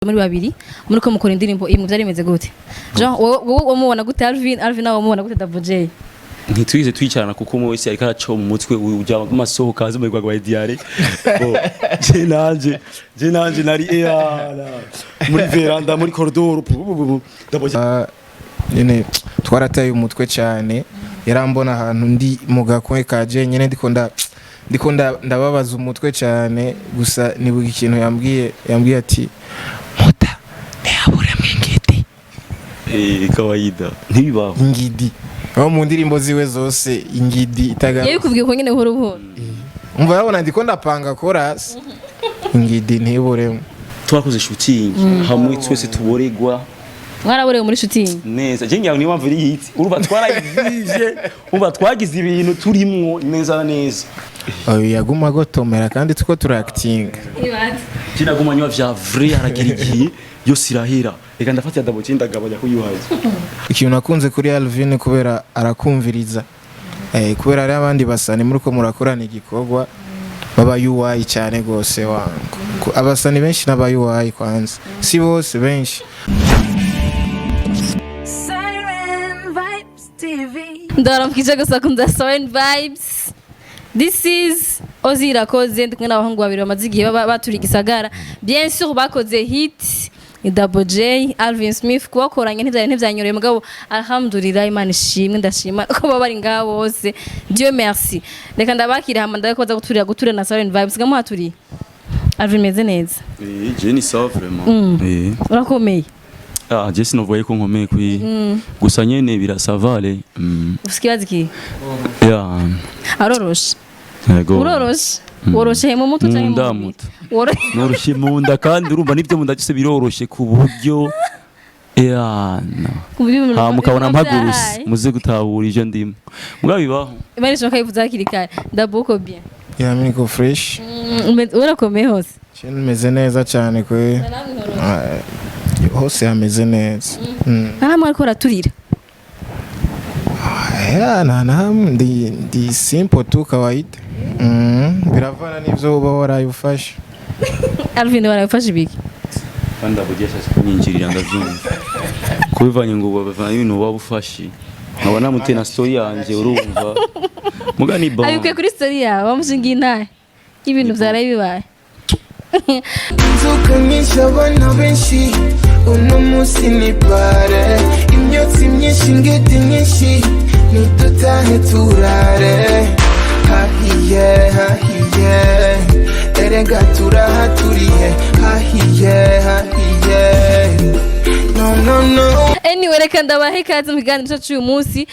muri babiri muri ko mukora indirimbo imwe byari bimeze gute Jean wowe mubona gute Alvin nawe mubona gute DoubleJay ntitwize twicarana kuko umwe wese ariko araca mu mutwe ujya amasohoka azi muri yagway diare je nanje nari muri veranda muri corridor nyene twarataye umutwe cyane yarambona ahantu ndi mu gakwe kaje nyene ndiko ndababaza umutwe cyane gusa nibuga ikintu yambwiye ati muta ntihabure ingidi kawaida ntibibaho ingidi aho mu ndirimbo ziwe zose ingidi itaga yabikubwiye ko nyene buhoro buhoro umva yabona ndiko ndapanga chorus ingidi ntibure twakoze shooting hamwe twese tuboregwa mwaraborewe muri shooting neza je ngiye niyo mviri yitsi uruba twarayivije uba twagize ibintu turimwo neza neza yaguma gotomera kandi tuko turacting kina gumanywa vya vrai aragira igihe yo sirahira reka ndafata DoubleJay ndagabanya ko yuhaje ikintu nakunze kuri Alvin kubera arakumviriza kubera ari abandi basani muri ko murakorana igikorwa baba UI cyane gose wangu abasani benshi n'aba UI kwanza si bose benshi ndaramukije gusa kunda Siren Vibes. This is twakoze ndikwe n'abahungu babiri bamaze igihe baturi gisagara bien sûr bakoze hit ni DoubleJay Alvin Smith kubakoranye ntivyanyoroye mugabo alhamdulillah Imana ishimwe ndashima ko baba bari ngabo bose Dieu merci reka ndabakira hama ndakoza guturira na Siren Vibes gamu haturi Alvin meze neza je ni ça vraiment urakomeye je sinovoye ko nkomeye kwi gusa nyene birasavale usikibaza iki aroroshe uroroshe woroshe mu mutu cyane mu noroshe mu nda kandi urumva nibyo mu nda cyose biroroshe ku buryo mukabona mpaguruse muze gutahura ije ndimo mwabibaho imana ishaka yivuza kirikare ndabuko bien niko fresh urakomeye hose meze neza cyane kwe hose hameze neza ntaramwe ariko raturira ndi simple tu kawaida biravana n'ivyo uba warayufashe Alvin warayufashe ibiki kandi DoubleJay kunyinjirira ndavyumva kubivanye ngo bavanye ibintu wabufashe nkaba namutena story yanje urumva mugani ba ayuke kuri story yawe bamushingiye intahe ibintu vyaraye bibaye nzukamisha abana benshi uno munsi ni pare imyotsi myinshi ingidi nyinshi nidutahe turare hahiye erega turahaturiye hahiye no anyway reka ndabahe ikaze mu kiganiro cyacu uyu munsi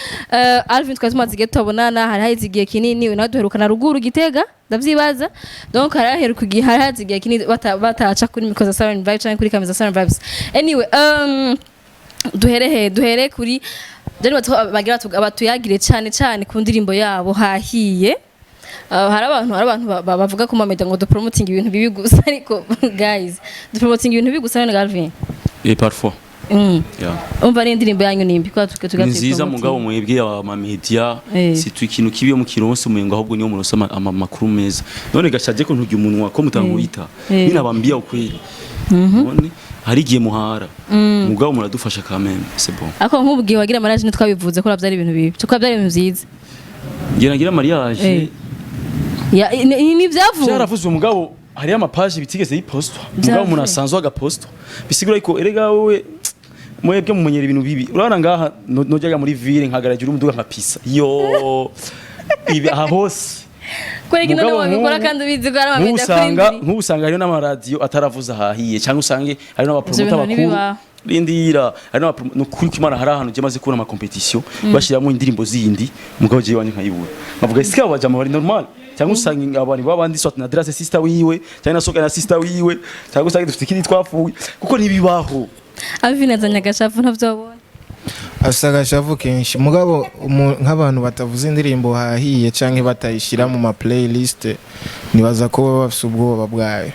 Alvin twari tumaze igihe tubonana hari hahize igihe kinini nawe duherukana ruguru Gitega ndavyibaza donc hari haheruka igihe hari hahize igihe kinini bataca kuri mikoza Siren Vibes cyangwa kuri kameza Siren Vibes anyway duhere kuri bagira abatuyagire cyane ku ndirimbo yabo hahiye hari abantu bavuga ko mameda ngo promoting ibintu bibi gusa ariko guys promoting ibintu bibi gusa na Alvin parfois umva ari indirimbo yanyu nimbi kwa tugatse nziza mugabo mwebwe ya media si ikintu kibi yo mu kironse umengo ahubwo niyo muronse amakuru meza none gashaje ko ntujya umunwa ko mutangwita binabambia ukweli none hari giye muhara mugabo muradufasha kameme c'est bon ako nkubwiye wagira mariage ntitwabivuze ko byari ibintu bibi cyo byari ibintu byiza ngira mariage ni byavuye cyaravuze umugabo hari amapaje bitigeze yipostwa mugabo umuntu asanzwe agapostwa bisigura ko erega wowe mwebwe mumenyera ibintu bibi urabona ngaha nojyaga muri ville nkagaragira umuduga nkapisa yo ibi aha hose kwega none wabikora kandi ubizi ko ari amamenya kuri nk'usanga hariyo n'amaradio ataravuza hahiye cyangwa usange hari n'abapromoter bakuru rindira hari n'abakuru kimana hari ahantu je maze kubona ama competition bashiramo indirimbo zindi mugabo je wanye nkayibura bavuga isi kaba bajama bari normal cyangwa usanga abandi babandi sort na dress sister wiwe cyangwa nasoka na sister wiwe cyangwa usanga dufite ikindi twafuye kuko ntibibaho Alvin azanya gashavu ntavyobona asa gashavu kenshi mugabo nk'abantu batavuze indirimbo hahiye canke batayishira mu ma playlist nibaza ko baba bafite ubwoba bwayo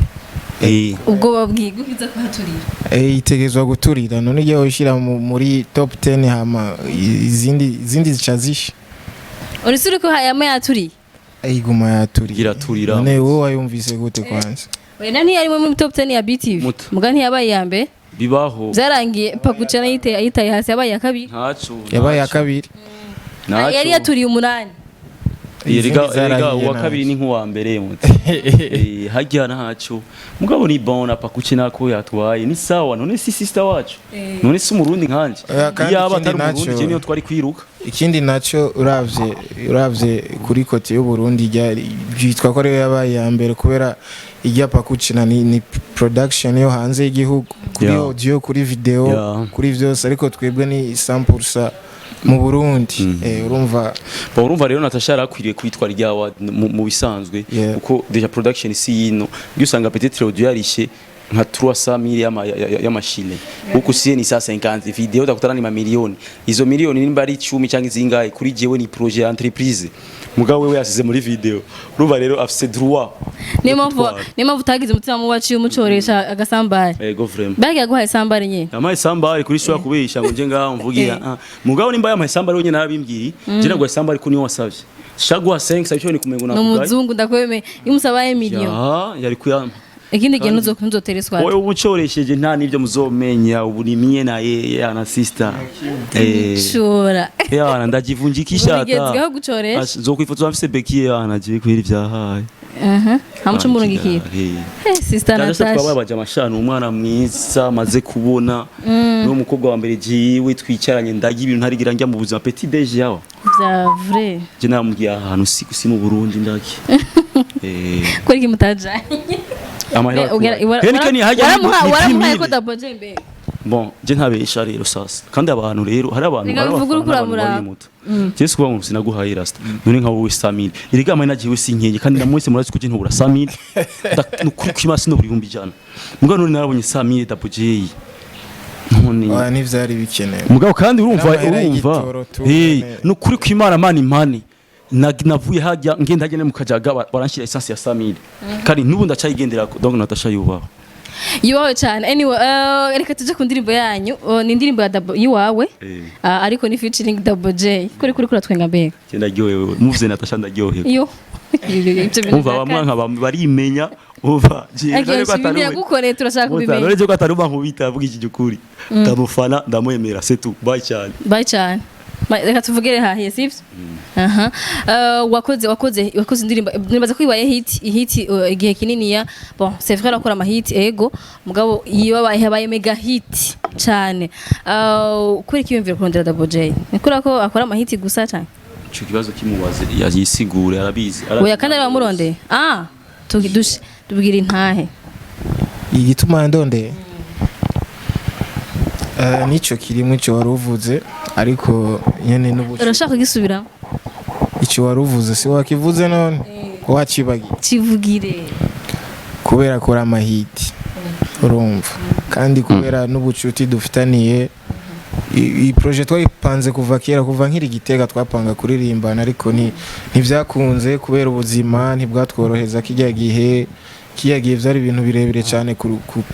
ubwoba bwigukiza kwaturira itegezwa guturira none igiye ushira muri top 10 hama izindi zicazisha urisuri ko hayama yaturiye iguma yaturiye iraturira none wowe wayumvise gute kwanza wena ntiyari muri top 10 ya BTV Muto. muga ntiyabaye ya mbere bibaho byarangiye pakucana yitaye hasi yabaye ya kabiri ntacu yabaye ya kabiri yari yaturiye 8 Erega uwa kabiri ni nk'uwa mbere muti hajya ntacu mugabo ni bon apakukina ko yatwaye ni sawa none si sister wacu none si umurundi nkanje yaba atari umurundi je niyo twari kwiruka ikindi naco uravye kuri kote y'u Burundi byitwa ko ariyo yabaye ya mbere kubera ijya pakukina ni production yo hanze y'igihugu kuri audio kuri video kuri vyose ariko twebwe ni 100% mu Burundi urumva rero Natasha arakwiriye kwitwa ryawa mu bisanzwe kuko deja production si yino byo usanga peut-être audio yarishe nka 300,000 y'amashine kuko sie ni 150 video dakutana ni mamiliyoni izo miliyoni nimba ari 10 cyangwa izingaye kuri jewe ni projet entreprise mugabo wewe yasize muri video urumva rero afise droit nimo utagize umutima mu waciye umucoresha agasambare yego vraiment bagi yaguhaye sambare nye amaye sambare kuri shwa kubisha ngo nje ngaho mvugira mugabo nimba yamaye sambare wenye narabimbwiri je nagwa sambare ko niyo wasavye shagwa 5 sabyo ni kumengo na kugaye n'umuzungu ndakweme imusabaye million yari kuyama ikindi gihe ntuzotereswa wowe ubucoresheje nta nivyo muzomenya ubu ni mie na ye na sister shura yana ndajivunjikisha ata nigezweho gucoresha zokwifotoza mfise beki yana je kwiri vyahaye hamuco murungikira sister Natasha twababaje amashano umwana mwiza maze kubona no mukobwa wa mbere jiwe twicaranye ndagira ibintu ntarigira njya mu buzima petit déj yawe vya vrai je namubwiye ahantu si mu Burundi ndaki kuri kimutaja waramuhaye ko DoubleJay mbe bon je ntabesha rero sasa kandi abantu rero hari abantu bari muto Yesu kuba ngo sinaguhaye rasta none nka wowe 100,000 iriga amana jiwe sinkenye kandi namwese murazi kuje ntubura 100,000 ndakukima sino buri 100 mugabo none narabonye 100,000 DoubleJay none n'ivyari bikenewe mugabo kandi urumva no kuri kwimana mani navuye hajya ngenda hajya mu kajaga baranshira essence ya 100,000 kandi nubu ndacayigendera donc Natasha yubaho cyane anyway reka tuje ku ndirimbo yanyu ni indirimbo yiwawe ariko ni featuring DoubleJay kuri kuratwenga mbega ndaryohewe muvuze Natasha ndaryohewe yo umva bamwanka barimenya umva yagukoreye turashaka kubimenya none je ko ataruma nkubita avuga iki gikuri ndamufana ndamwemera c'est tout bye cyane reka tuvugire hahiye sivyo wakoze indirimbo nibaza ko ibaye hit igihe kinini ya bon c'est vrai akora ama hit ego mugabo yabaye mega hit cyane kuri kiyumvira kurondera DoubleJay nikora ko akora ama hit gusa cyane cyo kibazo kimubaze yayisigure arabizi oya kandi ari bamurondeye tubwira intahe igituma ndonde nico kirimwe cyo waruvuze ariko nyene n'ubucu urashaka gisubira icyo waruvuze si wakivuze none wacibagi kivugire kubera ko amahiti urumva kandi kubera n'ubucuti dufitaniye iyi project twayipanze kuva kera kuva nkiri Gitega twapanga kuririmbana ariko ntivyakunze kubera ubuzima ntibwatworoheza kijya gihe byari ibintu birebire cyane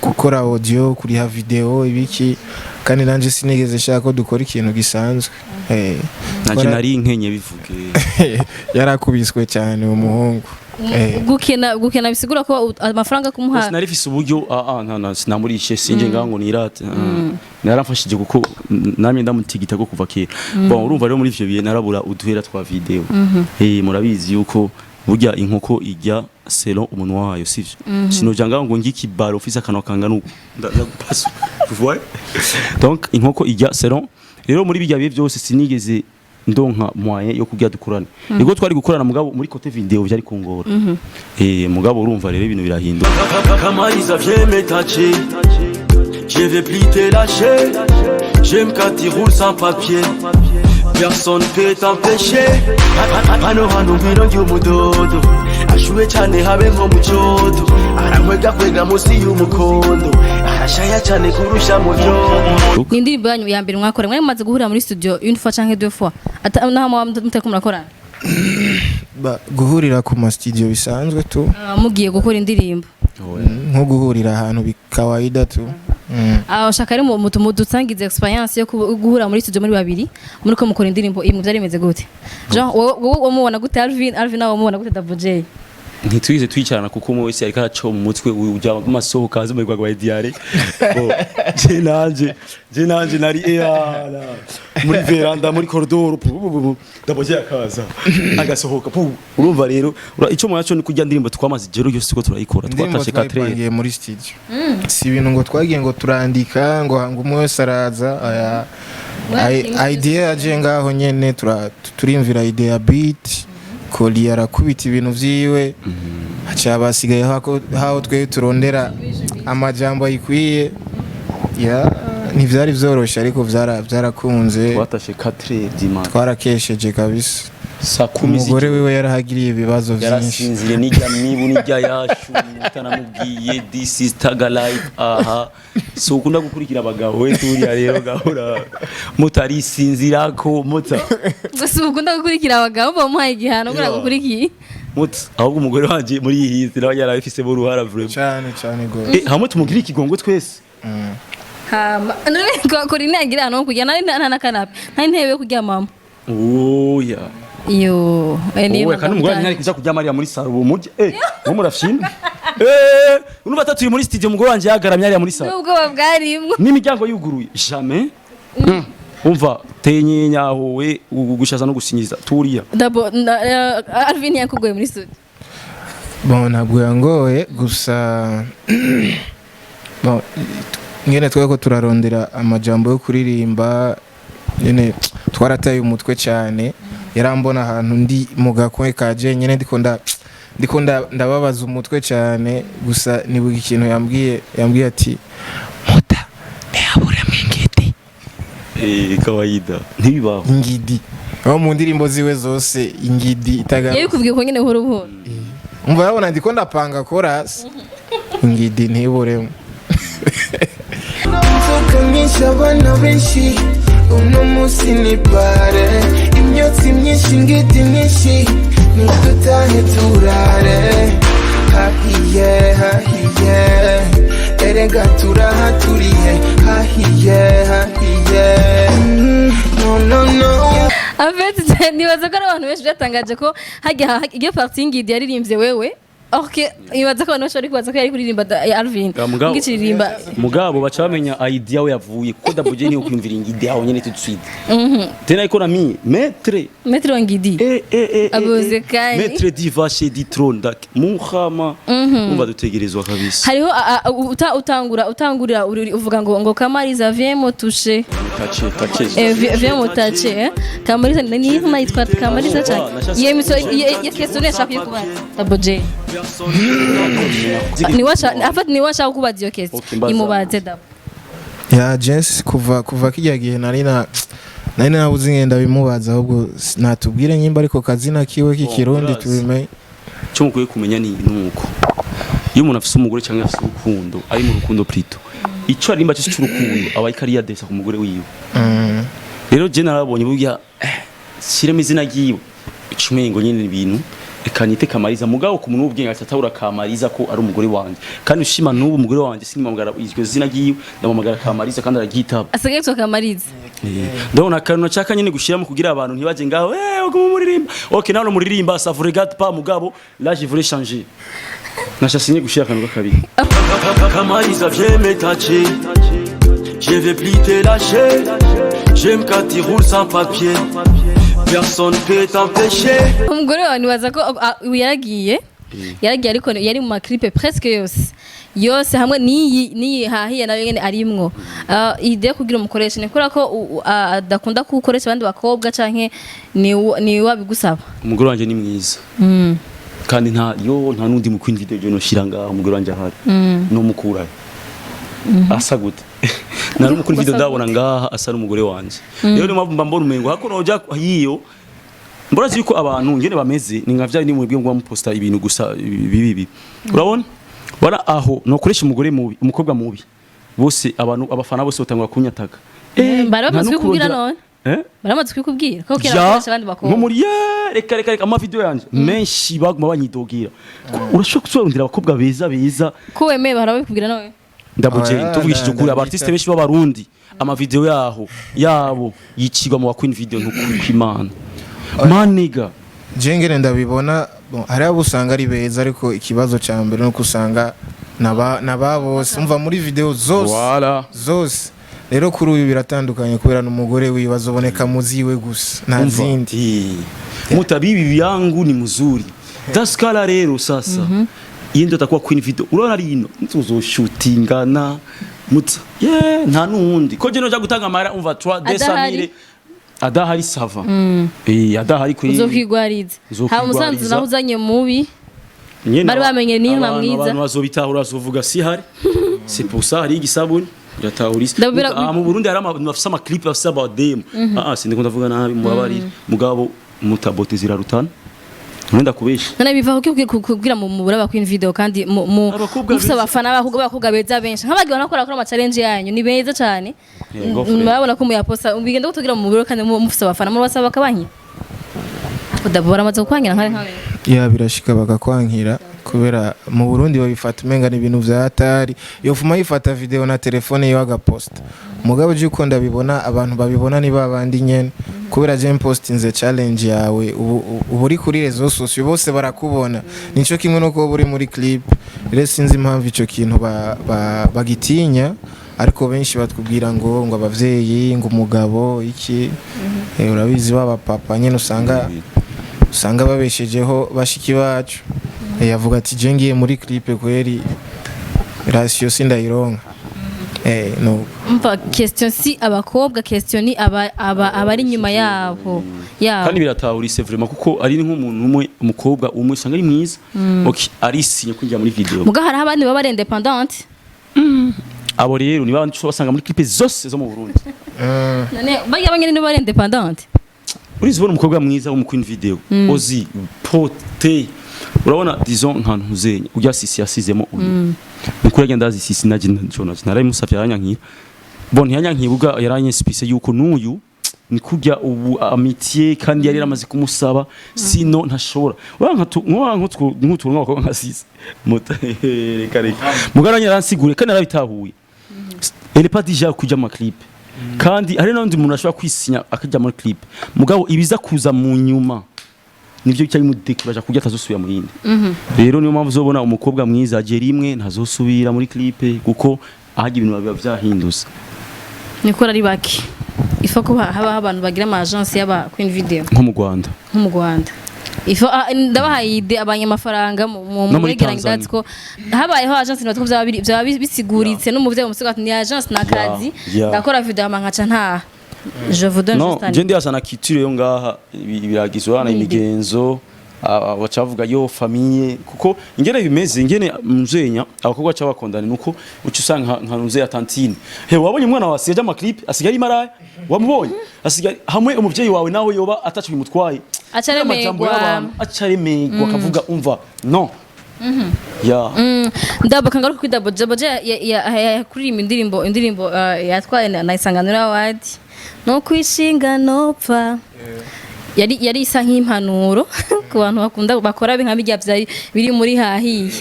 gukora audio kuri ha video ibiki kandi nanje sinigeze shaka ko dukora ikintu gisanzwe naje nari inkenye bivuge yarakubiswe cyane umuhungu gukena bisigura ko amafaranga kumuha sinari fise uburyo sinamurishe sinje ngango nirate naramfashije kuko namye ndamutigita ko kuva kera bon urumva rero muri ivyo biye narabura uduhera twa video murabizi yuko burya inkoko ijya selon umunwa wayo sivyo sinoja ngo ngiki baro ofisa kanwa kangana ndagupaso tu vois donc inkoko ijya selon rero muri bijya biye byose sinigeze ndonka moyen yo kugira dukurane ego twari gukorana mugabo muri côté video byari kungora mugabo urumva rero ibintu birahinduka kamariza vyeme taché je vais plus te lâcher j'aime quand tu roules sans papier personne peut t'empêcher hano ngwino ry'umudodo ashuwe cyane habe nko mu cyodo kwega musi y'umukondo arashaya cyane kurusha mu byodo ni indirimbo yanyu ya mbere mwakora mwari mumaze guhurira muri studio une fois canke deux fois naho muteko murakorana guhurira ku ma studio bisanzwe tu mugiye gukora indirimbo nko guhurira ahantu bikawaida tu shaka ari mu dusangize experience yo guhura muri studio muri babiri muri ko mukora indirimbo imwe byari bimeze gute Jean wowe umubona gute Alvin nawe umubona gute DoubleJay ntitwize twicarana kuko umwe wese ariko araca mu mutwe uja masohoka azi muri yagway diare je nanje nari muri veranda muri corridor DoubleJay akaza agasohoka urumva rero ico mwaco ni kujya ndirimbo twamaze jero yose ko turayikora twatashe 4 muri studio si ibintu ngo twagiye ngo turandika ngo umwe wese araza idea yaje ngaho nyene turimvira idea beat koli arakubita ibintu vyiwe acha basigaye haho twe turondera amajambo ayikwiye ntivyari vyoroshe ariko vyarakunze twatashe 4 dimanche twarakesheje kabisa sakumi umugore wiwe yarahagiriye ibibazo vyinshi yarasinzire nijya mibu nijya yashu utanamubwiye this is taga life so ukunda gukurikira abagabo we turiya rero gahora mutarisinzirako muta gusa ukunda gukurikira abagabo bamuhaye igihano kuri gukurikiye ahubwo umugore wanje muri iyi nzira nawe yarabifise mu ruhara vraiment cyane go hamwe tumugira ikigongo twese none kuri nagira hano kujya nta kanape nta ntebe yo kuryamamo oya yo oya kandi umugore ntari kuja kujya Maria muri saro umujye wo murafyina urumva tatuye muri studio umugore wanje yagaramye ari muri saro nubwo babwarimwe n'imiryango yuguruye jamais umva tenyenya howe gushaza no gusinyiza turiya Alvin yakugoye muri studio bon ntabwo yangoye gusa bon ngene tweko turarondera amajambo yo kuririmba nyene twarataye umutwe cyane yarambona ahantu ndi mu gakwe kaje nyene ndiko ndababaza umutwe cyane gusa nibuga ikintu yambwiye ati muta ntihabure ingidi kawaida ntibibaho ingidi aho mu ndirimbo ziwe zose ingidi itaga yabikubwiye ko nyene buhoro buhoro umva yabona ndiko ndapanga chorus ingidi ntiburemo Kamisha abana benshi uno munsi ni bare imyotsi myinshi ingidi nyinshi nidutahe turare hahiye erega turahaturiye hahiye no afete nibaza ko abantu benshi byatangaje ko hajya iyo party ingidi yaririmbye wewe okay ibaza ko abantu bari kubaza ko yari kuririmba Alvin ngiciririmba mugabo bacha bamenya idea we yavuye ko DoubleJay ni ukwimvira ingidi aho nyene tutswide tena iko na mi maître ngidi abuze kandi maître diva chez di trône dak muhama umva dutegerezwa kabisa hariho utangurira uvuga ngo Kamariza vient me toucher vient me toucher Kamariza ni yitwa Kamariza cyane yemiso yekeso neshaka kuba DoubleJay ni washa kubaza iyo kesi imubaze dabo ya Jess kuva kijya gihe nari nabuze ngenda bimubaza ahubwo natubwire nyimba ariko kazina kiwe k'ikirundi tubimenye cyo mukwiye kumenya ni nuko iyo umuntu afise umugore cyangwa afise urukundo ari mu rukundo plito ico arimba cyo cy'urukundo aba ikariya desa ku mugore wiwe rero je narabonye burya shiremo izina giwe icumengo nyine ibintu ekanyite Kamariza mugabo ku muntu ubwenge atatawura Kamariza ko ari umugore wanje kandi ushima n'ubu umugore wanje sinimamagara izwe zina giwe ndamamagara Kamariza kandi aragitaba asagaye to Kamariza ndabona kantu nacaka nyine gushiramo kugira abantu ntibaje ngaho uko muririmba okay nawe muririmba ça vous regarde pas mugabo là je voulais changer nashasinye gushira kantu kabiri Kamariza viens me toucher je vais plus te lâcher j'aime quand tu roules sans papier personne peut t'empêcher umugore wawe nibaza ko yaragiye ariko yari mu maklipe presque yose hamwe niyi hahiye nayo nyene arimwo ide kugira umukoresha nekora ko adakunda kukoresha abandi bakobwa canke ni wabigusaba umugore wanje ni mwiza kandi nta nundi mu kwindi video no shiranga umugore wanje ahari no mukura asa gute nari mukuri video ndabona ngaha asa n'umugore wanje rero ni mabumba mbona umengo hako noja hiyo mbona ziko abantu ngene bameze ni nkavya ni mwebwe ngo muposta ibintu gusa bibi urabona bara aho no koresha umugore mubi umukobwa mubi bose abantu abafana bose batangwa kunyataka baramaze kubwira none baramaze kubwira ko kera bakoresha abandi bakobwa muri reka ama video yanje menshi baguma banyidogira urashobora kusorundira abakobwa beza ko wemeye barabikubwira none DoubleJay tuvugishije ukuri abartiste benshi b'abarundi ama video yabo yicigwa mu Queen video ntukwimana maniga jengere ndabibona bon hari abo usanga ari beza ariko ikibazo ca mbere no kusanga naba bose umva muri video zose voilà zose rero kuri uyu biratandukanye kubera n'umugore wiwe azoboneka muziwe gusa nta zindi mutabibi yangu ni mzuri daskala rero sasa yindi atakuwa queen video urona rino tuzoshootingana mutsa nta nundi ko je no ja gutanga amara umva 3 adahari sava adahari kuri uzokwigwariza ha umusanzu naho uzanye mubi bari bamenye ni nka mwiza abantu bazobitahura bazovuga si hari c'est pour ça hari igisabuni yatahurisa mu Burundi hari bafise ama clip bafise about them sindi ndavuga nabi mubabarira mugabo mutabote zirarutana Nenda kubesha. None biva kugira mu buraba Queen video kandi mufisa abafana bakubwa beza benshi. Nk'abagiye banakora ama challenge yanyu ni beza cyane. Murabona ko muyaposta ubigenda kutugira mu buro kandi mufisa abafana muri WhatsApp bakabanye. Kudabora amaze kwangira nkawe. Ya birashika bagakwankira kubera mu Burundi babifata umenga ni ibintu vya hatari. Yo fuma yifata video na telefone yo agaposta. Mugabo je uko ndabibona abantu babibona ni babandi nyene kubera je postinze challenge yawe ubu uri kuri rezo sociaux bose barakubona nico kimwe no ko buri muri clip rero sinzi impamvu ico kintu bagitinya ariko benshi batubwira ngo abavyeyi ngo umugabo iki urabizi baba papa nyene usanga babeshejeho bashiki bacu yavuga ati je ngiye muri clip kweri ratio sindayironka no mpa question si abakobwa question ni abari nyuma yabo kandi biratahurise vraiment kuko ari nk'umuntu umwe umukobwa umwe usanga ari mwiza okay ari sinye kwinjira muri video muga hari abandi baba ari independent abo rero ni babandi basanga muri clip zose zo mu Burundi none baya banyene ni bari independent urizibona umukobwa mwiza wo mu Queen video ozi pote urabona disons nkantu zenya ujya sisi yasizemo uyu mukuru agenda sisi naje njonaje narayimusavye aranyankira bon yanyankibuga yaranye spice yuko nuyu ni kujya ubu amitié kandi yari ramaze kumusaba sino ntashobora nk'utu nk'abakobwa nka sisi kare mugaranye aransigure kandi arabitahuye elle pas déjà kujya mu clip kandi hari n'undi muntu ashobora kwisinya akajya muri clip mugabo ibiza kuza mu nyuma nivyo cyari mu décourage kujya tazosubira muri indi rero niyo mpamvu uzobona umukobwa mwiza aje rimwe ntazosubira muri clip kuko ahagira ibintu biba byahindutse niko ari baki ifo ko haba abantu bagira ama agence y'aba Queen video nko mu Rwanda ifo ndabahaye ide abanyamafaranga mu mwegeranye datsko habayeho agence natwo byaba bisiguritse n'umuvye mu musigo ni agence nakazi ndakora video amankaca nta je vous donne juste un. Je ndi asana kitire yo ngaha biragizwe na imigenzo abacavuga yo famille kuko ingene bimeze ingene muzenya abakobwa cyabakondana nuko ucu usanga nka nuze ya tantine he wabonye umwana wasigaje ama clip asigaye imaraye wamubonye asigaye hamwe umuvyeyi wawe naho yoba atacu bimutwaye acharemegwa akavuga umva no ndabo kangaruka kuri DoubleJay kuririmba indirimbo yatwaye na Isanganiro Award no kwishinga nopfa yari isa nk'impanuro ku bantu bakunda bakora nk'abijya biri muri hahiye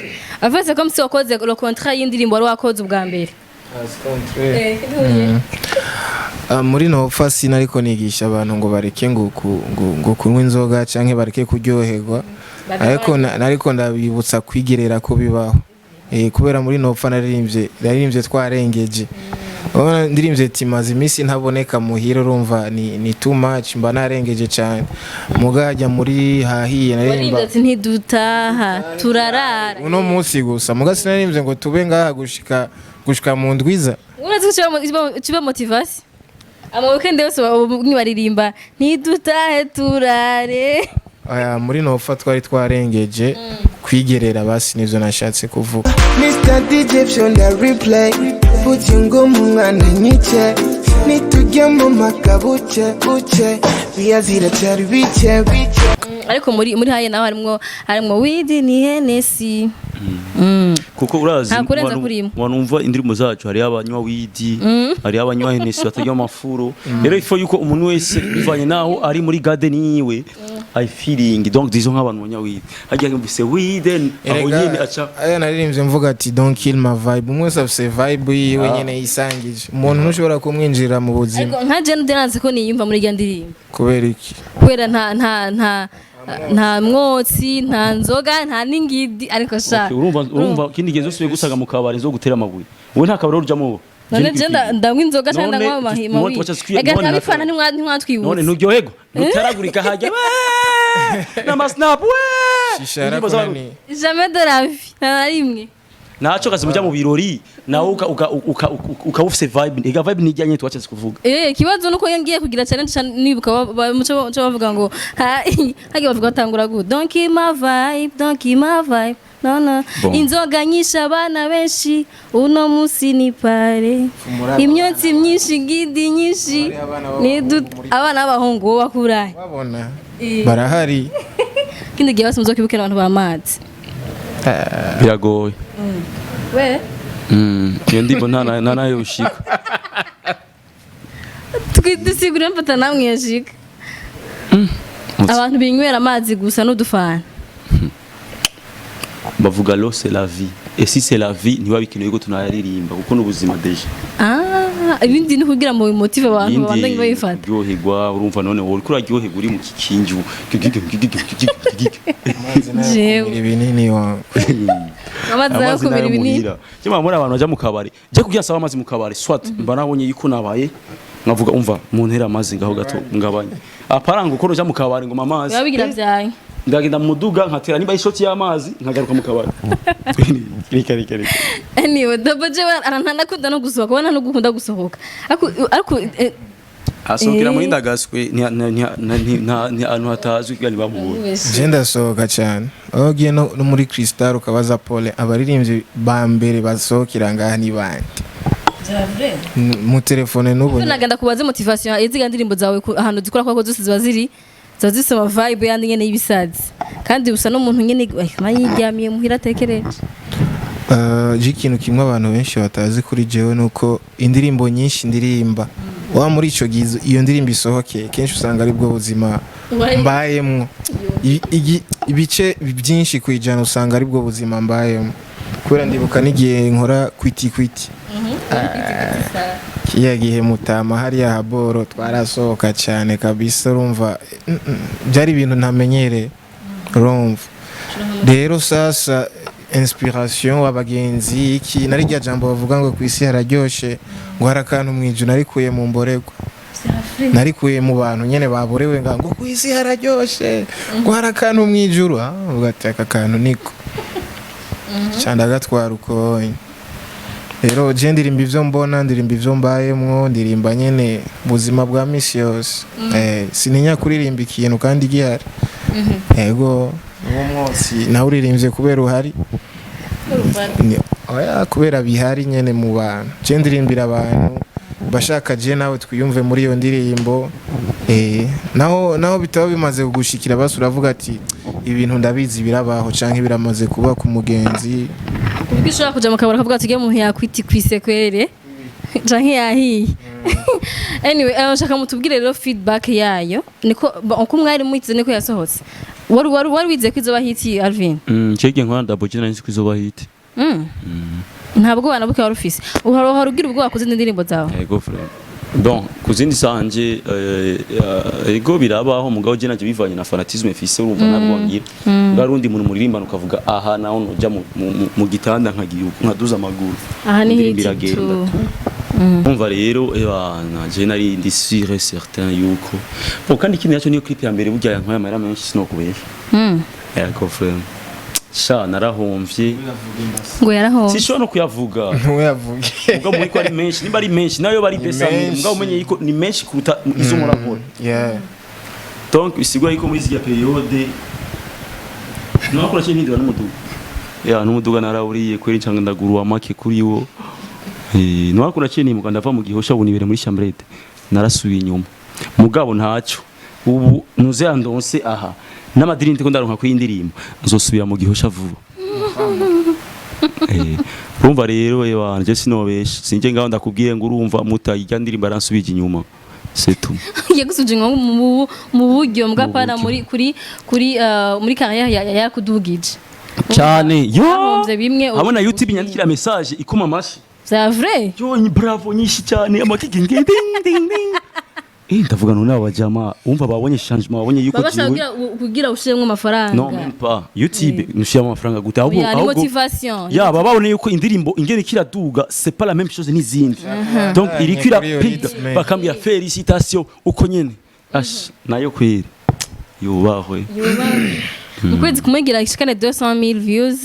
avese comme si wakoze le contrat y'indirimbo wari wakoze ubwa mbere muri nopfa sinariko nigisha abantu ngo bareke ngo kunywa inzoga canke bareke kuryoherwa ariko nariko ndabibutsa kwigerera ko bibaho kubera muri nopfa naririmbye twarengeje ndirimvye timaze imisi ntaboneka muhira urumva ni too much mba narengeje cyane mugajya muri hahiye naririmba ntidutaha turarara uno munsi gusa mugasi naririmvye ngo tube ngaha gushika mu ndwiza urazi kiba motivation ama weekend yose baririmba ntidutahe turare aya muri nopfa twari twarengeje kwigerera basi nivyo nashatse kuvuga Mr. DJ from the replay put ngo mwana nyice nitujya mu makabuce buce biyazira cyari bice ariko muri haye naho harimo widi ni Hennessy kuko urazi wanumva indirimbo zacu hari abanywa widi hari abanywa Hennessy batajya amafuro rero ifo yuko umuntu wese bivanye naho ari muri garden yiwe I feeling donc disons nk'abantu banywa widi hagiye ngubise widi aho nyine aca aya naririmbye mvuga ati don't kill my vibe umwe afise vibe yiwe nyene yisangije umuntu ntushobora kumwinjira mu buzima ariko nka je ndenanze ko niyumva muri rya ndirimbo kubera iki kubera nta nta mwotsi nta nzoga nta n'ingidi ariko sha urumva kindi gihe zose gusaga mu kabari zo gutera amabuye wowe nta kabari urujamo none je ndanywa inzoga cyane ndanywa amahimawi ega ntabifana ntimwatwibutse none nuryohego nutaragurika hajya n'amasnap we shishara kunani jamais de la vie nta rimwe naco kazi muja mu birori nawe ukawufise vibe ega vibe nijyanye twacetse kuvuga kibazo nuko yangiye kugira challenge nibuka muco bavuga ngo hage bavuga batangura go don't keep my vibe no inzoga nyisha abana benshi uno musi ni pare imyotsi myinshi ngidi nyinshi ni abana b'abahungu bakuraye babona barahari kindi gihe basi muzokibuke abantu bamazi biragoye we iyo ndimbo nta nayo ushika dusigure mfata namwe yashika abantu binywera amazi gusa n'udufana bavuga lo c'est la vie et si c'est la vie niba bikeneye ko tunayaririmba kuko n'ubuzima deje ibindi ni kugira ngo motive abantu babandanye bayifata ryoherwa urumva none wowe kuri ryoherwa uri mu kikinju ibinini wa amazi yo kumira ibinini cyangwa muri abantu baje mu kabari je kugira saba amazi mu kabari swat mba nabonye yuko nabaye nkavuga umva mu ntera amazi ngaho gato ngabanye aparanga uko roja mu kabari ngo mamazi yabigira byaye ndagenda mu muduga nkatera niba ishoti y'amazi nkagaruka mu kabari reka anyway DoubleJay arantana kunda no gusohoka wana no gukunda gusohoka ariko asohokera muri ndagaswe ni ahantu hatazwi kandi bamubonye je ndasohoka cyane ogiye no muri Crystal ukabaza Paul abaririmbyi ba mbere basohokera ngaha ni bande mu telefone n'ubu nagenda kubaza motivation iziga ndirimbo zawe ahantu zikora kwa zose ziba ziri zazisoma vibe yandi nyene y'ibisazi kandi usa no muntu nyene nayiryamiye muhira tekereje ikintu kimwe abantu benshi batazi kuri jewe nuko indirimbo nyinshi ndirimba wa muri ico gizo iyo ndirimbo isohoke kenshi usanga ari bwo buzima mbayemwo ibice byinshi kwijana usanga ari bwo buzima mbayemwo kubera ndibuka n'igihe nkora kwiti kiya gihe mutama hariya haboro twarasohoka cyane kabisa urumva byari ibintu ntamenyere urumva rero sasa inspiration abagenzi iki nari rya jambo bavuga ngo kwisi hararyoshe ngo harakantu mwiju narikuye mu mborego narikuye mu bantu nyene baborewe ngo kwisi hararyoshe ngo harakantu mwijuru ugateka kantu niko cyanda gatwara uko rero je ndirimba ivyo mbona ndirimba ivyo mbayemwo ndirimba nyene buzima bwa misi yose sininya kuririmba ikintu kandi gihari yego uwo mwose nawe uririmbye kubera uhari oya kubera bihari nyene mu bantu je ndirimbira abantu bashaka je nawe twiyumve muri iyo ndirimbo naho bitaba bimaze kugushikira basi uravuga ati ibintu ndabizi birabaho canke biramaze kuba ku mugenzi ubwishobora kuja mu kabara kavuga tugiye mu yakwiti kwisekwere canke yahiye anyway shaka mutubwire rero feedback yayo niko uko mwari muyize niko yasohotse wari wize ko izoba hiti Alvin cege nkora DoubleJay nzi ko izoba hiti ntabwo wanabuke wari ufise uhora ugira ubwo wakoze indirimbo zawe yego frère bon kuzindi sanje ego birabaho mugabo je naje bivanye na fanatisme fise urumva ntabwo ngira ngarundi muntu muririmba ukavuga aha naho noja mu gitanda nkaduza amaguru aha ni hiti umva rero je nari ndi sûr et certain yuko bon kandi ikindi naco niyo clip ya mbere burya yankaya amahera menshi sinokubesha yego frère sha narahomvye ngo yarahomvye sishobora no kuyavuga ntuyavuge ubwo muri ko ari menshi nimba ari menshi nayo bari pesa mbwa umenye yuko ni menshi kuruta izo murakora donc isigwa yuko muri zya periode nakora cyo ntindira n'umuduga n'umuduga narawuriye kweri ncanga ndaguru wa make kuri wo nakora cyo nimuka ndava mu gihosha bunibere muri chambrette narasubiye inyuma mugabo ntacyo ubu nuze andonse aha n'amadirindi ko ndaronka kwindirimbo nzosubira mu gihosha vuba urumva rero wanje sinobesha sinje ngaho ndakubwiye ngo urumva mutayijya ndirimbo aransubije inyuma c'est tout yagusubije ngo mu buryo mbwapana muri carrière yakudugije cyane yo bimwe abona YouTube nyandikira message ikoma mashi c'est vrai yo ni bravo nyishi cyane amakiki ding ding ding ndavuga none aba bajama umva babonye changement babonye yuko babasha kugira ushiremo amafaranga non même pas YouTube nushiramo amafaranga gute ahubwo ni motivation ya babone yuko indirimbo ingene kiraduga c'est pas la même chose n'izindi donc iri kira pida bakambira félicitations uko nyene nayo kwiri yubahwe ukwezi kumwegira ishikane 200,000 views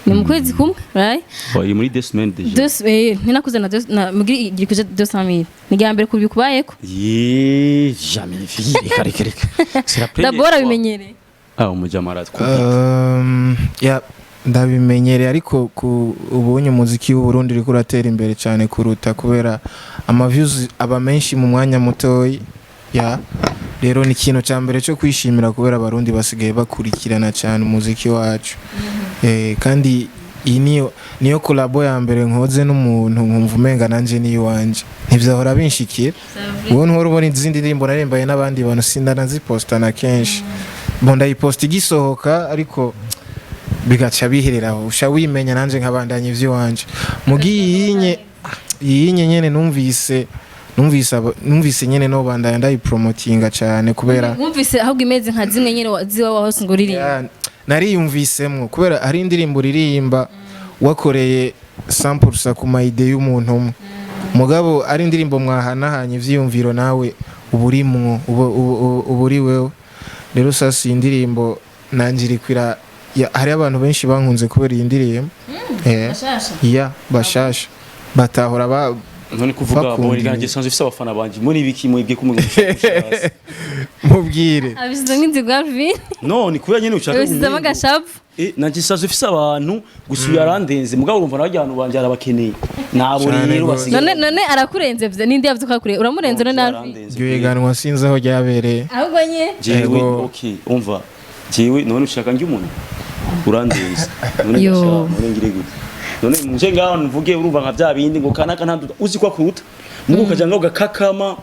ni mukwezi kumwe right boy muri 2 semaines déjà ninakuze na mugiri gikuje 200,000 ni gambere kubikubayeko jamais vie kare c'est la première d'abord abimenyere umujamara ya ndabimenyere ariko ubunye umuziki w'u Burundi uri kuratera imbere cyane kuruta kubera ama views aba menshi mu mwanya mutoyi ya rero ni ikintu cya mbere cyo kwishimira kubera abarundi basigaye bakurikirana cyane umuziki wacu kandi iyi niyo collabo ya mbere nkoze n'umuntu nkumva umenga nanje niyo wanje ntivyahora binshikira ubu nturubona izindi ndirimbo narembaye n'abandi bantu sindana zipostana kenshi bonda ipost igisohoka ariko bigaca bihereraho usha wimenya nanje nkabandanya ivyo wanje mugiye yinye nyene numvise nyene no bandanya ndayipromotinga cyane kubera numvise ahubwo imeze nka zimwe nyene ziwa wahose ngo ririmba nariyumvisemwo kubera ari indirimbo ririmba wakoreye 100% ku maide y'umuntu umwe mugabo ari indirimbo mwahanahanye ivyiyumviro nawe uburimwo uburi wewe rero sasa indirimbo nanjirikwira hari abantu benshi bankunze kubera iyi ndirimbo bashasha batahora none kuvuga muri ganje sanzwe ifise abafana banje muri biki mwibwe kumugusha mubwire abisize nk'inzigo Alvin no ni kuya nyene ushaka abisize magashavu nanje sanzwe ifise abantu gusuya arandenze mugabo urumva nabaje abantu banje arabakeneye nabo rero basigaye none arakurenze vye nindi yavye kakure uramurenze none Alvin ryeganwa sinzaho ryabereye ahubwo nye jewe okay umva jewe none ushaka ngi umuntu urandenze none ngire gute none nje ngaho mvuge urumva nka bya bindi ngo kanaka ntanduta uzi kwa kuruta mugo kajanga ugakakama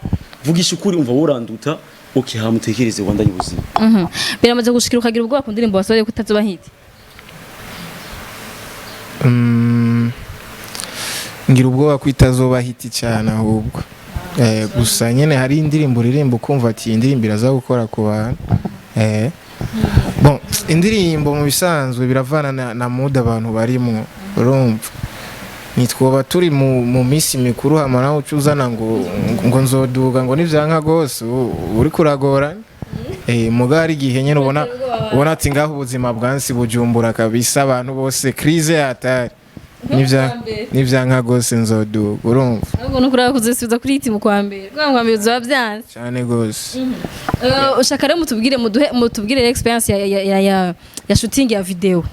vugisha ukuri umva woranduta okay hamutekereze wandanye ubuzima biramaze gushikira ukagira ubwo bakundirimbo basohoye kutazoba hiti ngira ubwo kwitazoba hiti cyane ahubwo gusa nyene hari indirimbo ririmbo kumva ati indirimbo iraza gukora ku bantu bon indirimbo mu bisanzwe biravana na mood abantu barimwo urumva nitwoba turi mu misi mikuru hamara ucuzana ngo nzoduga ngo nivyanka gose uri kuragora mugari gihe nyene ubona ati ngaho ubuzima bwansi bujumbura kabisa abantu bose crise yatari nivyanka gose nzoduga urumva ahubwo no kuraba kuzisubiza kuri iti mu kwambere kwambere uzoba byanze cyane gose ushaka rero mutubwire experience ya shooting ya video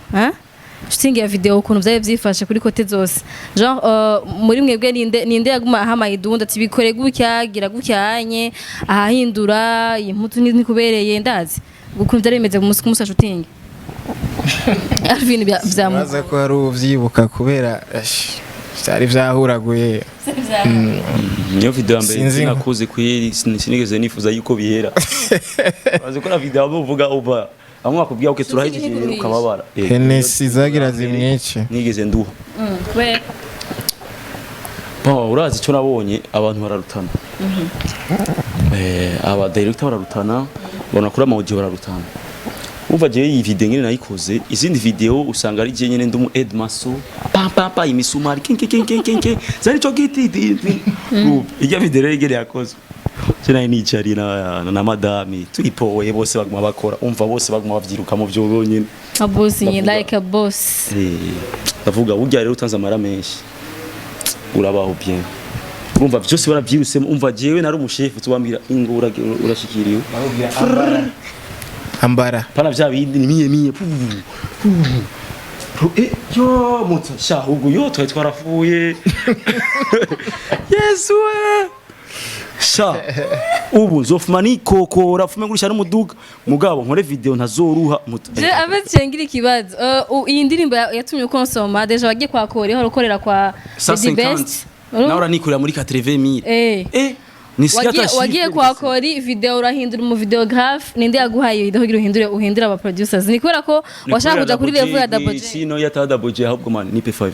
shooting ya video ukuntu vyaye vyifashe kuri kote zose genre muri mwebwe ninde yaguma ahamaye dundi ati bikore gutya gira gutyanye ahahindura imputu nikubereye ndazi ukuntu vyari bimeze mu musa shooting Alvin byamuza ko ari uvyibuka kubera cyari vyahuraguye niyo video mbere sinakuze kwiri sinigeze nifuza yuko bihera baze ko na video bavuga uba amwe akubwiye uke turahije ukababara Hennessy zagira zimwice nigeze nduha urazi icyo nabonye abantu bararutana aba director bararutana banakura amaudio bararutana umva je iyi video ngene nayikoze izindi video usanga ari je nyene ndumu Ed Maso pa imisumari kinki zari cyo giti ijya video regere yakoze cyane nicari na madame tuipoye bose baguma bakora umva bose baguma bavyiruka mu byo bonyene a boss like a boss bavuga burya rero utanze amara menshi urabaho bien umva byose baravyiruse umva jewe nari umushefu tubambira ingura urashikiriwe ambara pana vya bindi ni miye yo mutsa shahugu yo twarafuye Yesu sha ubu nzofumani kokora fume ngurisha n'umuduga mugabo nkore video ntazoruha je abacengira ikibazo iyi ndirimbo yatumye konsoma deja wagiye kwakora ho rukorera kwa The Best naura nikurira muri 80000 wagiye kwakora video urahindura mu videographe ninde yaguhaye video kugira uhindura aba producers ni kubera ko washaka kuja kuri level ya DoubleJay sino ya DoubleJay ahubwo man ni P5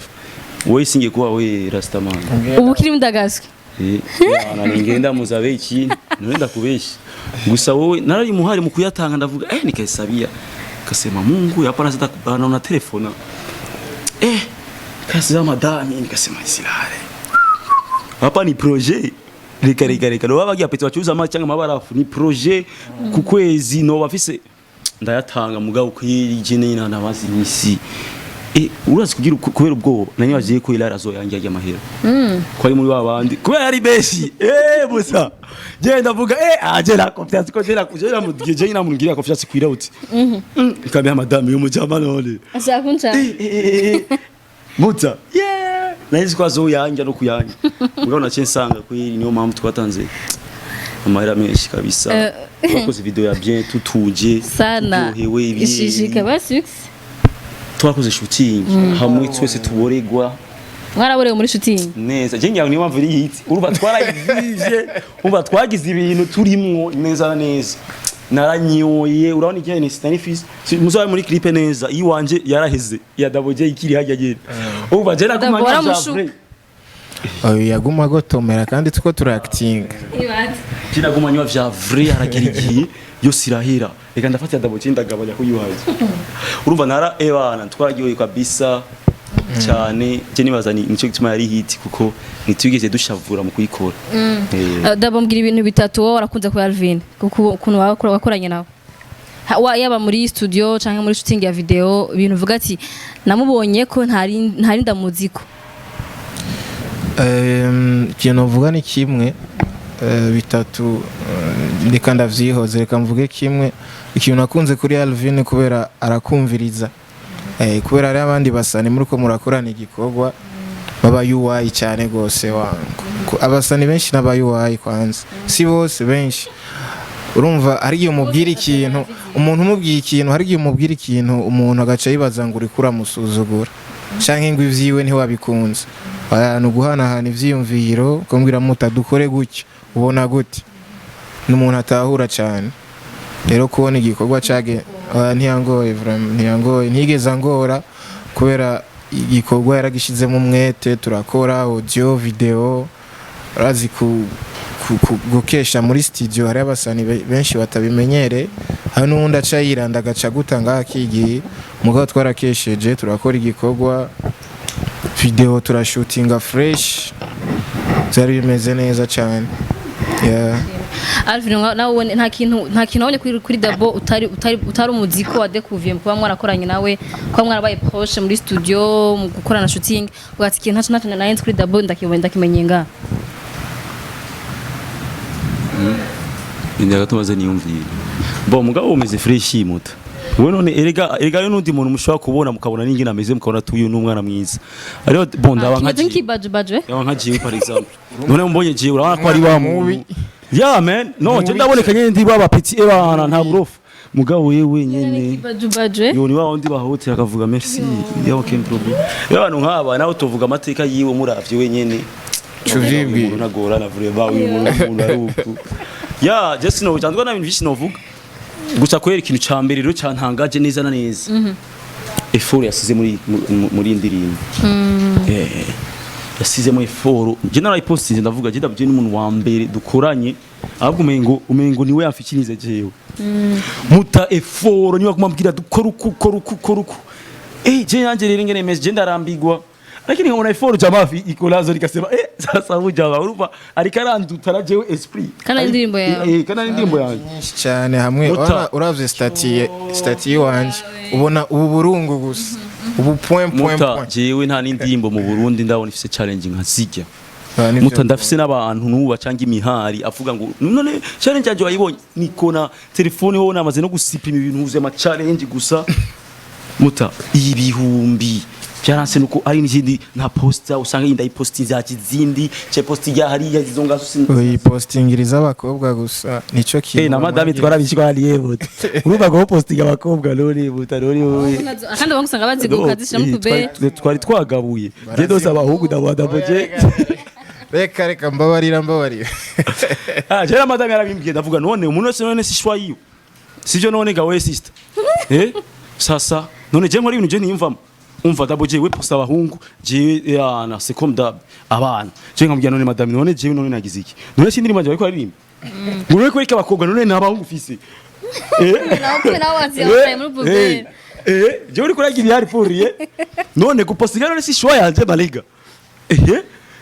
we singe kuwa we Rastaman ubu kiri mdagaswe na ningenda muzabe iki none ndakubeshya gusa wowe narari muhari mu kuyatanga ndavuga nikahesabia kasema Mungu hapa nazita na telefona kazi za madami nikasema isilale hapa ni projet reka no babagiye apeti bacuza ama cyangwa mabarafu ni projet ku kwezi no bafise ndayatanga mugabo kwirije nina nabazi nisi urazi kugira kubera ubwoba nanyo bagiye ko Yari azoyangiye amahera ko ari muri babandi kubera yari beshi busa je ndavuga aje la confiance ko je la kujera mu gihe je namugira confiance kwira uti kamera madame yo mujama none asakuncha muta nahise ko azoyanja no kuyanja mugabo nace nsanga kwiri niyo mpamvu twatanze amahera menshi kabisa twakoze video ya bien tutuje sana ishishika basi twakoze shooting hamwe twese tuboregwa mwaraborewe muri shooting neza je ngiye niyo mpamvu iri hit urumva twarayivije urumva twagize ibintu turimwo neza neza naranyoye urabona igihe ni stanifis muzaye muri clip neza iwanje yaraheze ya DoubleJay ikiri hajya agenda urumva je nakumanya javre yaguma gotomera kandi tuko turacting kina gumanywa vya vrai aragirigiye yo sirahera reka ndafata DoubleJay ndagabanya ko yuhaje urumva nara ebana twaragiye kabisa cyane je nibaza ni nico gituma yari hit kuko nitwigeze dushavura mu kuyikora Double mbwira ibintu bitatu wowe warakunze ku Alvin kuko ukuntu wakoranye nawe yaba muri studio canke muri shooting ya video ibintu uvuga ati namubonye ko ntari ndamuziko ikintu uvuga ni kimwe bitatu ndeka ndavyihoze reka mvuge kimwe ikintu nakunze kuri Alvin kubera arakumviriza kubera ari abandi basani muri ko murakorana igikorwa baba UI cyane gose wangu abasani benshi n'aba UI kwanza si bose benshi urumva ari iyo mubwira ikintu umuntu umubwiye ikintu hari iyo mubwira ikintu umuntu agaca yibaza ngo uri kura musuzugura canke ngo ivyiwe nti wabikunze abantu guhanahana ivyiyumviro kumbwira mutadukore gutyo ubona gute n'umuntu atahura cyane rero kubona igikorwa cage ntiyangoye vraiment ntiyangoye ntigeze angora kubera igikorwa yaragishizemo umwete turakora audio video razi gukesha muri studio hari abasani benshi batabimenyere hano n'undi aca yiranda agaca gutanga akigiye mugabo twarakesheje turakora igikorwa video turashootinga fresh zari bimeze neza cyane Alvin nawe nta kintu wabonye kuri Double utari umuziko wa découvrir kuba mwarakoranye nawe kuba mwarabaye proche muri studio mu gukorana shooting ugati ikintu ntacu nayenze kuri Double ndakimenye nga Indaga tumaze niyumvira bo mugabo umeze fresh muta we none erega yo nundi muntu mushobora kubona mukabona n'ingina ameze mukabona tuyu n'umwana mwiza ariyo bonda abankaji badge abankaji par exemple none mbonye je urabona ko ari wa mubi yeah man no je ndaboneka nyene ndi baba petit ebana nta burofu mugabo wewe nyene yo ni wa undi bahotera akavuga merci yo ken problem y'abantu nk'aba nawe tuvuga amateka yiwe muravye wenyene chuvibi nagorana vure bawe umuntu aruku yeah just no cyandwa na bintu byinshi novuga gusa kwera ikintu ca mbere rero cantangaje neza na neza effort yasize muri indirimbo yasize mu effort je narayipostinze ndavuga je ndabye n'umuntu wa mbere dukoranye ahubwo umengo niwe yamfikirize jewe muta effort niwe kumambwira dukora uku je yanje rero ngene message ndarambigwa lakini nkabona effort jamafi ikolazo likasema sasa ujaba urumva arikaranduta rajewe esprit kana indirimbo yawe kana indirimbo yanjye cyane hamwe uravye stati wanje ubona ubu burungu gusa ubu point jewe nta n'indirimbo mu Burundi ndabona ifise challenge nkazijya muta ndafise n'abantu nuba canga imihari avuga ngo none challenge yaje wayibonye nikona telefone wowe namaze no gusipima ibintu uze ma challenge gusa muta ibihumbi byaranse nuko ari n'ikindi nka posta usanga yinda ipostinze yakizindi cye postinga hari yazonga oyi postingiriza abakobwa gusa nico kintu na madame twarabishwariye bute urumva go postinga abakobwa none buta none wowe kandi bangusanga baziguka zishira mu tube twari twagabuye je dose abahungu DoubleJay reka mbabarira je na madame yarabimbwiye ndavuga none umuntu wese none sishwayo sivyo none gawe sister sasa none je nkora ibintu je niyumvamo umva DoubleJay we posta abahungu je na c'est comme d'hab abana je nkambya none madame none je none nagize iki none sindi ndirimbo ariko aririmba Ngure ko abakobwa none nabahungu ufise nawe waziye muri puberi je uri kuragira yari puriye none gupostinga none si shwa yanje balega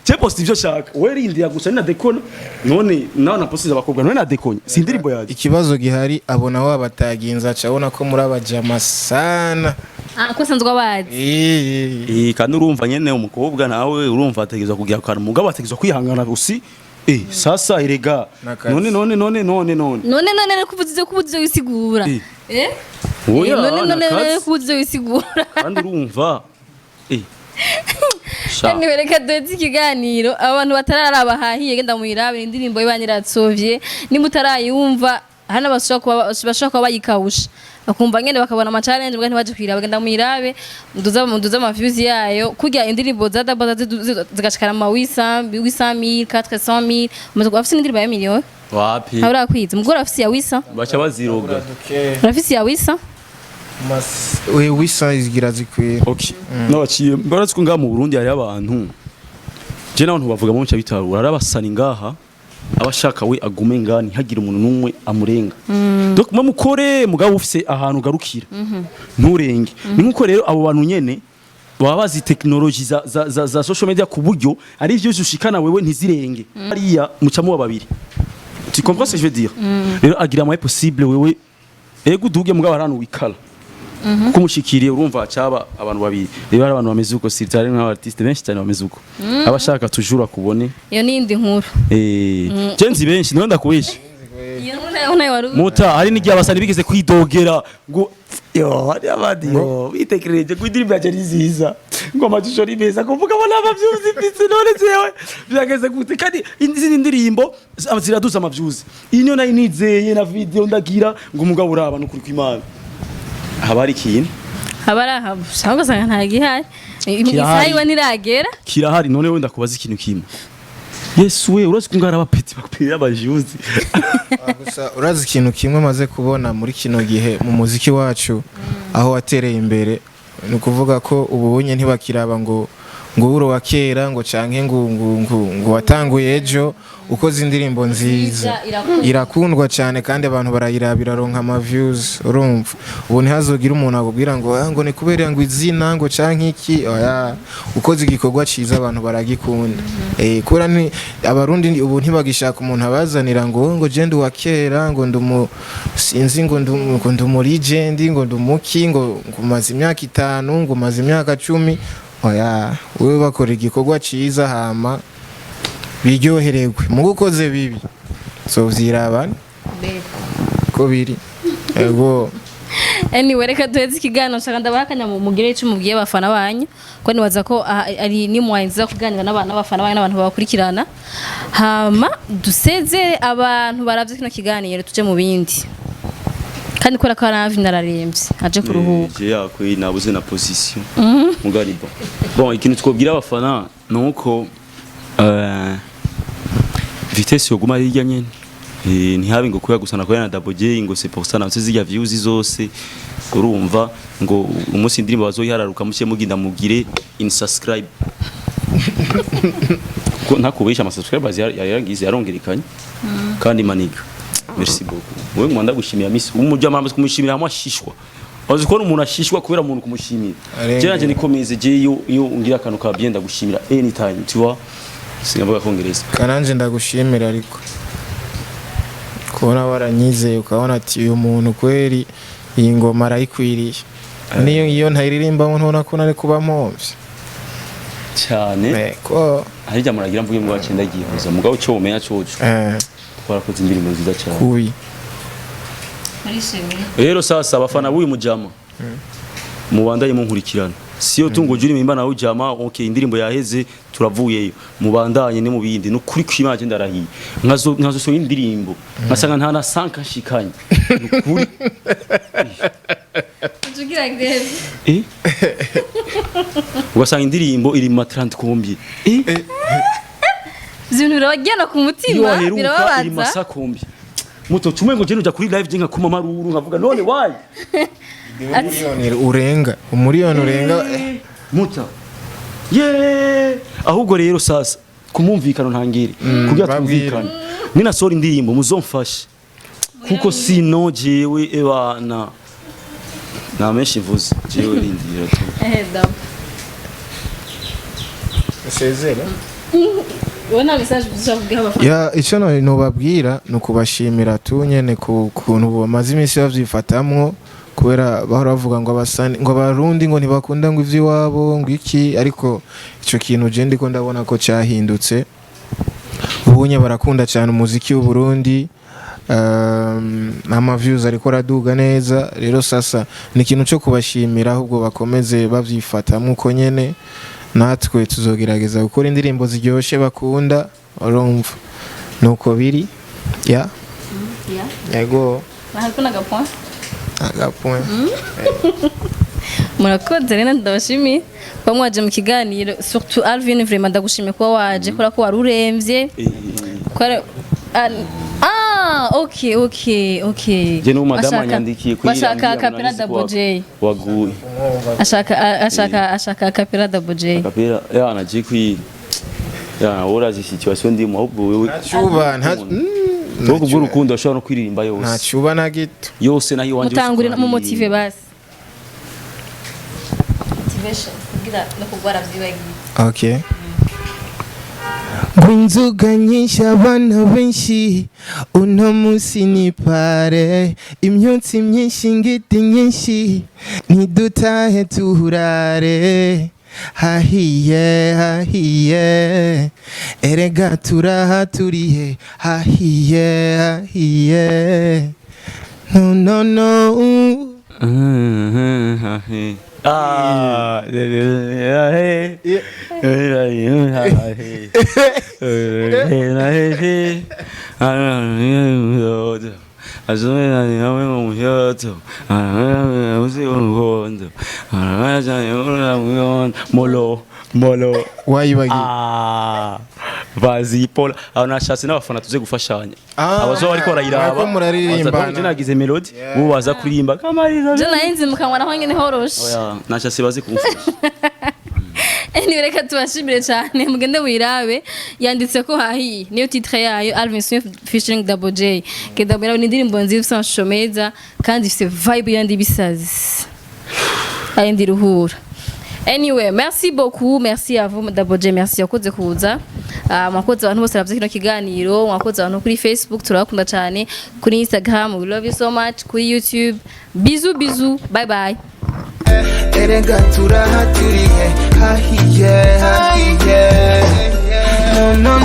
je posti ivyo shaka we rindira gusa ni na dekona none nawe napostiza abakobwa none na dekonye si indirimbo yaje ikibazo gihari abona wabataginza acabona ko muri abajama sana ko sanzwe abazi kandi urumva nyene umukobwa nawe urumva ategezwa kugira akantu mugabo ategezwa kwihangana gusi sasa irega none kubuze wisigura none kubuze wisigura kandi urumva Kandi wereka dozi ikiganiro abantu batararaba hahiye genda muyirabe indirimbo y'abanyiratsovye nimutarayumva hana bashaka kuba bayikawusha bakumva ngene bakabona ama challenge bwa ntibaje kwiraba genda muyirabe nduza ama views yayo kurya indirimbo za double zigashikana ma 800,000 400,000 umuzo afise indirimbo ya million wapi habura kwiza mugora afise ya 800 bacha baziroga afise ya 800 we wisa izigira zikwiye okay nabaciye baratse ko ngaha mu Burundi hari abantu je naho bavuga mu cyo bitarura arabasani ngaha abashaka we agume ngani hagira umuntu numwe amurenga donc mukore mugabo ufise ahantu garukira nturenge ni nkuko rero abo bantu nyene baba bazi technology za social media ku buryo ari ivyo ushikana wewe ntizirenge ariya mucamo wa babiri tu comprends ce que je veux dire rero agira moyen possible wewe ego duge mugabo aranu wikala kumushikiriye urumva acaba abantu babiri rero abantu bameze uko sitari nk'abartiste benshi cyane bameze uko abashaka tujura kubone iyo nindi nkuru jenzi benshi niho ndakubisha iyo nkuru waru muta hari n'igihe abasani bigeze kwidogera ngo hari abandi bitekereje kwidirimba yaje riziza ngo amashusho ari meza kuvuga bona abavyuzi mfise none jewe byageze gute kandi izindi ndirimbo ziraduza amavyuzi inyo nayo nizeye na video ndagira ngo umugabo uraba no kuri kw'Imana habari kintu habara cyangwa sanga nta gihari imisayi wa niragera kirahari none wenda kubaza ikintu kimwe Yesu we urazi kungara abapeti bakupira abajuzi gusa urazi ikintu kimwe maze kubona muri kino gihe mu muziki wacu aho watereye imbere ni kuvuga ko ubunye ntibakiraba ngo uro wa kera ngo canke ngo watanguye ejo ukoze indirimbo nziza irakundwa cyane kandi abantu barayirabira ronka ama views urumva ubu ntihazogira umuntu akubwira ngo ni kubera ngo izina ngo canke iki oya ukoze igikorwa ciza abantu baragikunda kura ni abarundi ubu ntibagishaka umuntu abazanira ngo je ndi wa kera ngo ndumu sinzi ngo ndumu legend ngo ndumuki ngo maze imyaka 5 ngo maze imyaka 10 oya wewe bakora igikorwa ciza hama biryoherewe mu gukoze bibi so vyirabana ko biri ego anyway reka duheze ikiganiro shaka ndabakanya mu mugire ico mubwiye abafana banyu ko nibaza ko ari ni mwanziza kuganira n'abana bafana banyu n'abantu bakurikirana hama duseze abantu baravye kino kiganiro tuje mu bindi kandi kora ko Alvin nararembye aje kuruhuka yagway nabuze na position mugaribo bon ikintu twobwira abafana nuko vitesse yo guma hirya nyene ntihabe ngo kuya gusana kwa na DoubleJay ngo c'est pour ça na zizya views zose urumva ngo umunsi indirimbo bazoyihararuka muke muginda mugire in subscribe ko ntakubesha ama subscribers yarangize yarongerekanye kandi maniga merci beaucoup wewe mwanda gushimira misi umujya mama kumushimira hamwe ashishwa azi ko umuntu ashishwa kubera umuntu kumushimira je nanje nikomeze je yo ngira kantu ka byenda gushimira anytime tu vois singavuga kongereza kananje ndagushimira ariko kubona waranyizeye ukabona ati uyu muntu kweri iyi ngoma arayikwiriye niyo iyo ntayiririmba ngo ntona ko nari kuba movye cyane ko harija muragira mvuge mu bacenda gihuza mugabo cyo umenya cyo twarakoze indirimbo nziza cyane kubi rero sasa abafana b'uyu mujama mubandaye munkurikirana siyo tungo juri mimba nawe ujama okay indirimbo yaheze turavuyeyo mubandanye ne mu bindi no kuri kwimaje ndarahiye nkazo so indirimbo nkasanga nta na sanka shikanye nukuri tugira greve ugasanga indirimbo iri ma 30 kombi zintu birabagena ku mutima birababaza iri masa kombi muto tumwe ngo je nuja kuri live jinga kuma maruru ngavuga none why umuriyoni urenga muta ahubwo rero sasa kumumvikano ntangire kugira twumvikane nina sori indirimbo muzomfashe kuko sino jewe ebana na menshi mvuze jewe rindira tu Dab sezera Wona message bizavuga abafana ya icyo no babwira no kubashimira tu nyene ku kuntu bamaze iminsi bavyifatamwo kubera bahora bavuga ngo abasani ngo abarundi ngo ntibakunda ngo ivy'iwabo ngo iki ariko ico kintu je ndiko ndabona ko cyahindutse ubunye barakunda cyane umuziki w'u Burundi ama views ariko raduga neza rero sasa ni ikintu cyo kubashimira ahubwo bakomeze bavyifatamwo uko nyene natwe tuzogerageza gukora indirimbo ziryoshe bakunda urumva nuko biri ya yego Hakuna point agapoint murakoze rero ndabashimiye ko mwaje mu kiganiro surtout Alvin vraiment ndagushimiye ko waje kora ko waruremvye okay je no madama yandikiye kuri bashaka kapera DoubleJay waguye ashaka kapera DoubleJay kapera yana jikwi yana urazi situation ndimo ahubwo wewe nacuba Toko bw'urukundo ashobora no kwiririmba yose nacuba na gito yose nayo wanje mutangurira mu motive basi motivation kugira no kugwara vyibagiye okay Gwinzuga nyinshi abana benshi uno munsi ni pare imyotsi myinshi ingidi nyinshi nidutahe turare hahiye erega turahaturiye hahiye no Molo wayibagiye Vazi Paul abonashase n'abafana tuze gufashanya abazo bariko barayiraba muraririmbana nagize melody ubu baza kuririmba kamariza je nahinze mukanwa naho nyene horoshe oya nashase bazi kumufasha Anyway, reka tubashimire cyane mugende wirabe yanditse ko hahiye niyo titre yayo Alvin featuring DoubleJay ke Double ni indirimbo nziza nshomeza kandi ifite vibe yandi bisazi ayindi ruhura. Anyway, merci beaucoup, merci à vous DoubleJay, merci yakoze kuza. Mwakoze abantu bose ravye kino kiganiro, mwakoze abantu kuri Facebook turabakunda cyane, kuri Instagram we love you so much, kuri YouTube. Bisous, bye bye. Erega turahaturiye hahiye no